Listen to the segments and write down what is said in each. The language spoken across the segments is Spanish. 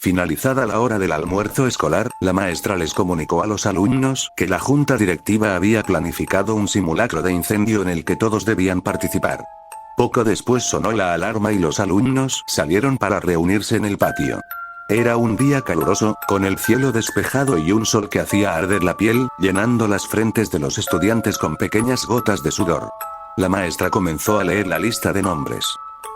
Finalizada la hora del almuerzo escolar, la maestra les comunicó a los alumnos que la junta directiva había planificado un simulacro de incendio en el que todos debían participar. Poco después sonó la alarma y los alumnos salieron para reunirse en el patio. Era un día caluroso, con el cielo despejado y un sol que hacía arder la piel, llenando las frentes de los estudiantes con pequeñas gotas de sudor. La maestra comenzó a leer la lista de nombres.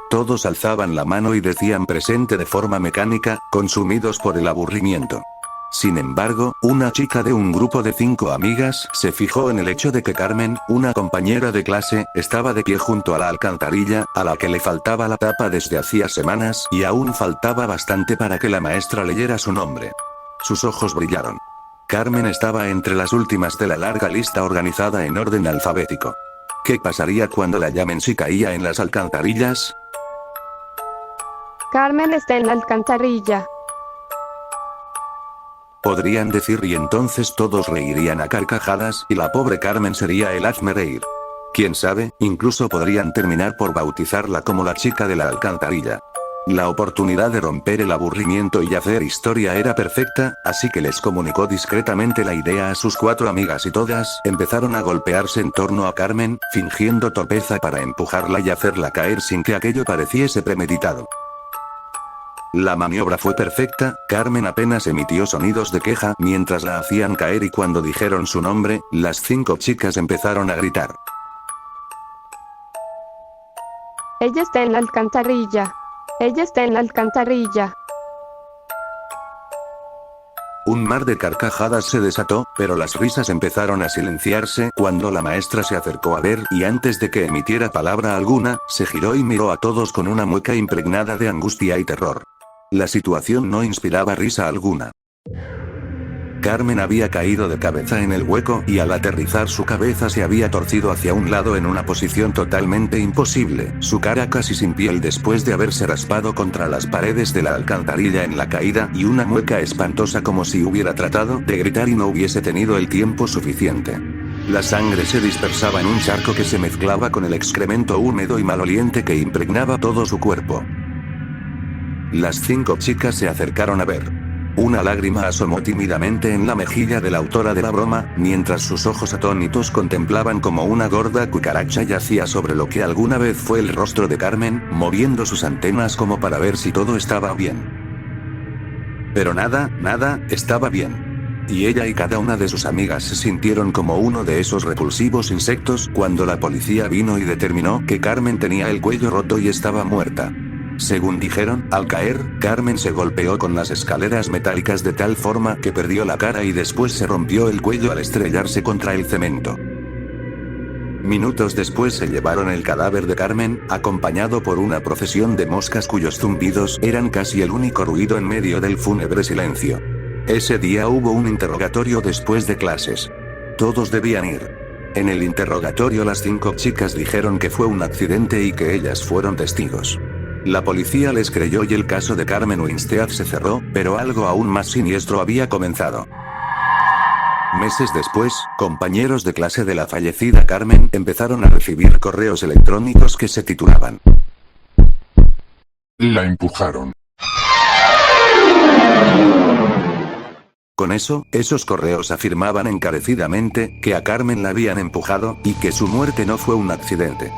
Todos alzaban la mano y decían presente de forma mecánica, consumidos por el aburrimiento. Sin embargo, una chica de un grupo de 5 amigas se fijó en el hecho de que Carmen, una compañera de clase, estaba de pie junto a la alcantarilla, a la que le faltaba la tapa desde hacía semanas, y aún faltaba bastante para que la maestra leyera su nombre. Sus ojos brillaron. Carmen estaba entre las últimas de la larga lista organizada en orden alfabético. ¿Qué pasaría cuando la llamen si caía en las alcantarillas? Carmen está en la alcantarilla. Podrían decir y entonces todos reirían a carcajadas y la pobre Carmen sería el hazmerreír. Quién sabe, incluso podrían terminar por bautizarla como la chica de la alcantarilla. La oportunidad de romper el aburrimiento y hacer historia era perfecta, así que les comunicó discretamente la idea a sus 4 amigas y todas empezaron a golpearse en torno a Carmen, fingiendo torpeza para empujarla y hacerla caer sin que aquello pareciese premeditado. La maniobra fue perfecta, Carmen apenas emitió sonidos de queja mientras la hacían caer y cuando dijeron su nombre, las 5 chicas empezaron a gritar. Ella está en la alcantarilla. Ella está en la alcantarilla. Un mar de carcajadas se desató, pero las risas empezaron a silenciarse cuando la maestra se acercó a ver y antes de que emitiera palabra alguna, se giró y miró a todos con una mueca impregnada de angustia y terror. La situación no inspiraba risa alguna. Carmen había caído de cabeza en el hueco y al aterrizar su cabeza se había torcido hacia un lado en una posición totalmente imposible, su cara casi sin piel después de haberse raspado contra las paredes de la alcantarilla en la caída y una mueca espantosa como si hubiera tratado de gritar y no hubiese tenido el tiempo suficiente. La sangre se dispersaba en un charco que se mezclaba con el excremento húmedo y maloliente que impregnaba todo su cuerpo. Las 5 chicas se acercaron a ver. Una lágrima asomó tímidamente en la mejilla de la autora de la broma, mientras sus ojos atónitos contemplaban como una gorda cucaracha yacía sobre lo que alguna vez fue el rostro de Carmen, moviendo sus antenas como para ver si todo estaba bien. Pero nada estaba bien. Y ella y cada una de sus amigas se sintieron como uno de esos repulsivos insectos cuando la policía vino y determinó que Carmen tenía el cuello roto y estaba muerta. Según dijeron, al caer, Carmen se golpeó con las escaleras metálicas de tal forma que perdió la cara y después se rompió el cuello al estrellarse contra el cemento. Minutos después se llevaron el cadáver de Carmen, acompañado por una procesión de moscas cuyos zumbidos eran casi el único ruido en medio del fúnebre silencio. Ese día hubo un interrogatorio después de clases. Todos debían ir. En el interrogatorio las 5 chicas dijeron que fue un accidente y que ellas fueron testigos. La policía les creyó y el caso de Carmen Winstead se cerró, pero algo aún más siniestro había comenzado. Meses después, compañeros de clase de la fallecida Carmen empezaron a recibir correos electrónicos que se titulaban: La empujaron. Con eso, esos correos afirmaban encarecidamente que a Carmen la habían empujado y que su muerte no fue un accidente.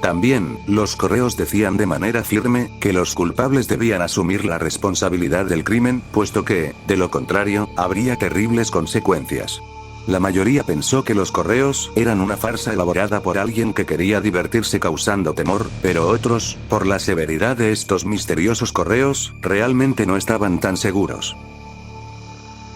También, los correos decían de manera firme que los culpables debían asumir la responsabilidad del crimen, puesto que, de lo contrario, habría terribles consecuencias. La mayoría pensó que los correos eran una farsa elaborada por alguien que quería divertirse causando temor, pero otros, por la severidad de estos misteriosos correos, realmente no estaban tan seguros.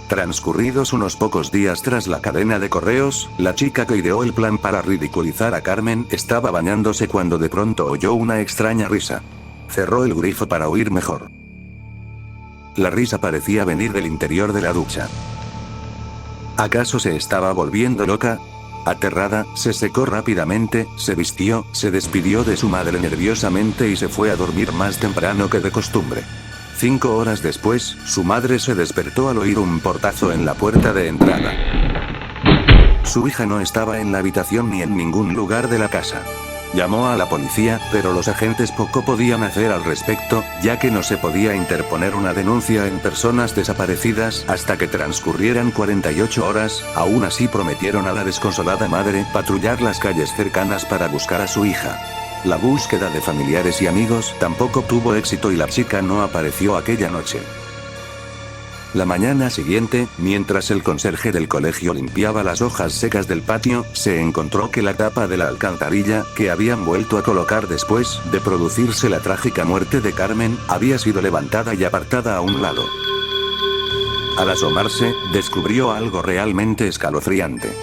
Transcurridos unos pocos días tras la cadena de correos, la chica que ideó el plan para ridiculizar a Carmen estaba bañándose cuando de pronto oyó una extraña risa. Cerró el grifo para oír mejor. La risa parecía venir del interior de la ducha. ¿Acaso se estaba volviendo loca? Aterrada, se secó rápidamente, se vistió, se despidió de su madre nerviosamente y se fue a dormir más temprano que de costumbre. 5 horas después, su madre se despertó al oír un portazo en la puerta de entrada. Su hija no estaba en la habitación ni en ningún lugar de la casa. Llamó a la policía, pero los agentes poco podían hacer al respecto, ya que no se podía interponer una denuncia en personas desaparecidas hasta que transcurrieran 48 horas. Aún así prometieron a la desconsolada madre patrullar las calles cercanas para buscar a su hija. La búsqueda de familiares y amigos tampoco tuvo éxito y la chica no apareció aquella noche. La mañana siguiente, mientras el conserje del colegio limpiaba las hojas secas del patio, se encontró que la tapa de la alcantarilla, que habían vuelto a colocar después de producirse la trágica muerte de Carmen, había sido levantada y apartada a un lado. Al asomarse, descubrió algo realmente escalofriante.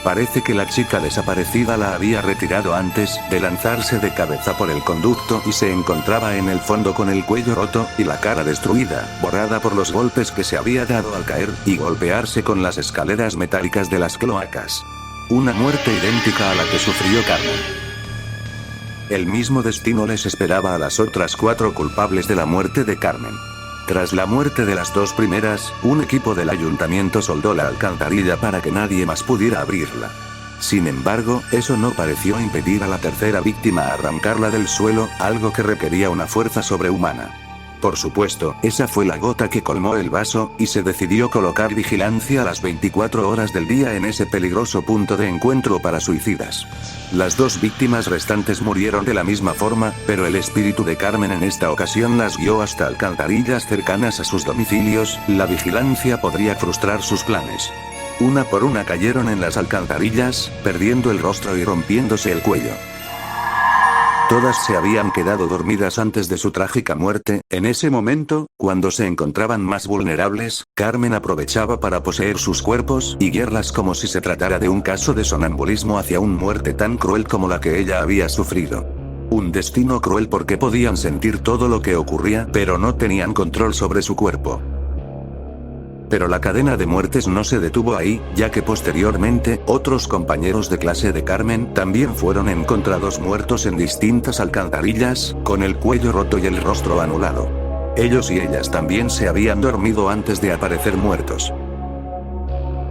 Parece que la chica desaparecida la había retirado antes de lanzarse de cabeza por el conducto y se encontraba en el fondo con el cuello roto y la cara destruida, borrada por los golpes que se había dado al caer y golpearse con las escaleras metálicas de las cloacas. Una muerte idéntica a la que sufrió Carmen. El mismo destino les esperaba a las otras 4 culpables de la muerte de Carmen. Tras la muerte de las 2 primeras, un equipo del ayuntamiento soldó la alcantarilla para que nadie más pudiera abrirla. Sin embargo, eso no pareció impedir a la tercera víctima arrancarla del suelo, algo que requería una fuerza sobrehumana. Por supuesto, esa fue la gota que colmó el vaso, y se decidió colocar vigilancia a las 24 horas del día en ese peligroso punto de encuentro para suicidas. Las 2 víctimas restantes murieron de la misma forma, pero el espíritu de Carmen en esta ocasión las guió hasta alcantarillas cercanas a sus domicilios. La vigilancia podría frustrar sus planes. Una por una cayeron en las alcantarillas, perdiendo el rostro y rompiéndose el cuello. Todas se habían quedado dormidas antes de su trágica muerte. En ese momento, cuando se encontraban más vulnerables, Carmen aprovechaba para poseer sus cuerpos y guiarlas como si se tratara de un caso de sonambulismo hacia una muerte tan cruel como la que ella había sufrido. Un destino cruel porque podían sentir todo lo que ocurría, pero no tenían control sobre su cuerpo. Pero la cadena de muertes no se detuvo ahí, ya que posteriormente, otros compañeros de clase de Carmen también fueron encontrados muertos en distintas alcantarillas, con el cuello roto y el rostro anulado. Ellos y ellas también se habían dormido antes de aparecer muertos.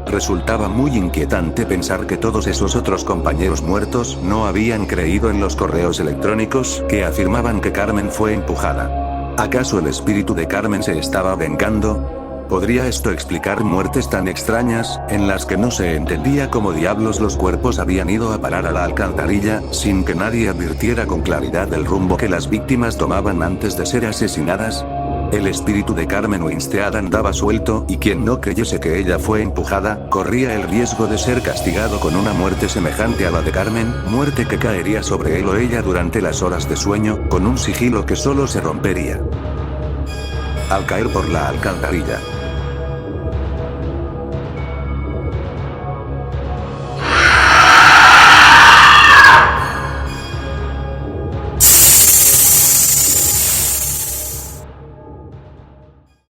Resultaba muy inquietante pensar que todos esos otros compañeros muertos no habían creído en los correos electrónicos que afirmaban que Carmen fue empujada. ¿Acaso el espíritu de Carmen se estaba vengando? ¿Podría esto explicar muertes tan extrañas, en las que no se entendía cómo diablos los cuerpos habían ido a parar a la alcantarilla, sin que nadie advirtiera con claridad el rumbo que las víctimas tomaban antes de ser asesinadas? El espíritu de Carmen Winstead andaba suelto, y quien no creyese que ella fue empujada, corría el riesgo de ser castigado con una muerte semejante a la de Carmen, muerte que caería sobre él o ella durante las horas de sueño, con un sigilo que solo se rompería al caer por la alcantarilla.